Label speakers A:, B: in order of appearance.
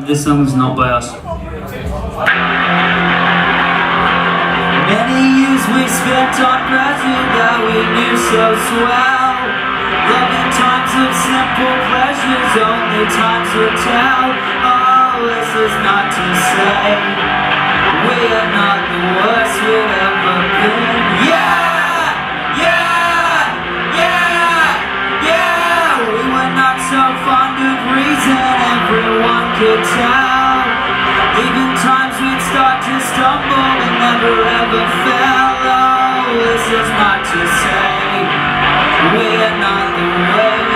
A: This song's not by us. Many years we spent on pleasure that we knew so swell. Loving times of simple pleasures, only time to tell. Oh, this is not to say we are not the worst we've ever been. Yeah, yeah, yeah, yeah. We were not so fond of reason, everyone could tell. Even times we'd start to stumble and never ever fell. Oh, this is not to say we're not the way